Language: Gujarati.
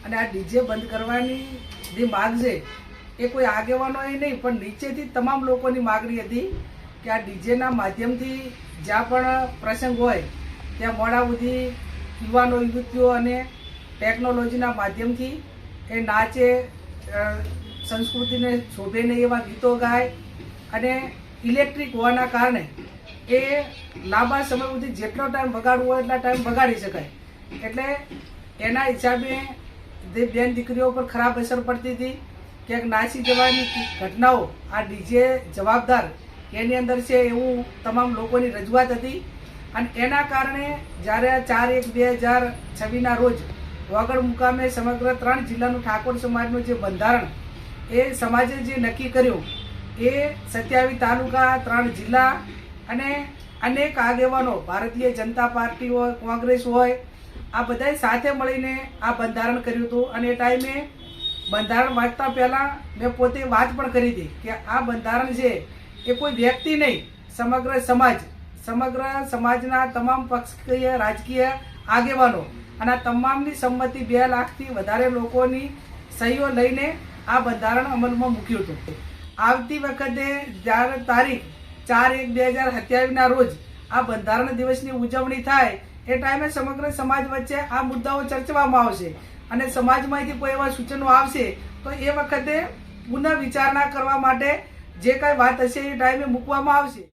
અને આ ડીજે બંધ કરવાની જે માગ છે એ કોઈ આગેવાનોએ નહીં પણ નીચેથી તમામ લોકોની માગણી હતી કે આ ડીજેના માધ્યમથી જ્યાં પણ પ્રસંગ હોય ત્યાં મોડા સુધી યુવાનો યુવતીઓ અને ટેકનોલોજીના માધ્યમથી એ નાચે, સંસ્કૃતિને શોભે નહીં એવા ગીતો ગાય અને ઇલેક્ટ્રિક હોવાના કારણે એ લાંબા સમય સુધી જેટલો ટાઈમ બગાડવો હોય એટલા ટાઈમ બગાડી શકાય. એટલે એના હિસાબે જે બેન દીકરીઓ પર ખરાબ અસર પડતી હતી, ક્યાંક નાસી જવાની ઘટનાઓ આ ડીજે જવાબદાર એની અંદર છે એવું તમામ લોકોની રજૂઆત હતી. અને એના કારણે જ્યારે 4/1/2026ના રોજ વાગડ મુકામે સમગ્ર 3 જિલ્લાનું ઠાકોર સમાજનું જે બંધારણ એ સમાજે જે નક્કી કર્યું એ 27 તાલુકા, 3 જિલ્લા અને અનેક આગેવાનો, ભારતીય જનતા પાર્ટી હોય, કોંગ્રેસ હોય, આ બધાએ સાથે મળીને આ બંધારણ કર્યું હતું. અને એ ટાઈમે બંધારણ વાંચતા પહેલાં મેં પોતે વાત પણ કરી હતી કે આ બંધારણ છે એ કોઈ વ્યક્તિ નહીં, સમગ્ર સમાજના તમામ પક્ષીય રાજકીય આગેવાનો અને આ તમામની સંમતિ 2 લાખથી વધારે લોકોની સહીઓ લઈને આ બંધારણ અમલમાં મૂક્યું હતું. આવતી વખતે જ્યારે તારીખ 4/1/2027ના રોજ આ બંધારણ દિવસની ઉજવણી થાય એ ટાઈમે સમગ્ર સમાજ વચ્ચે આ મુદ્દાઓ ચર્ચવામાં આવશે અને સમાજમાંથી કોઈ એવા સૂચનો આવશે તો એ વખતે પુનઃ વિચારણા કરવા માટે જે કાંઈ વાત હશે એ ટાઈમે મૂકવામાં આવશે.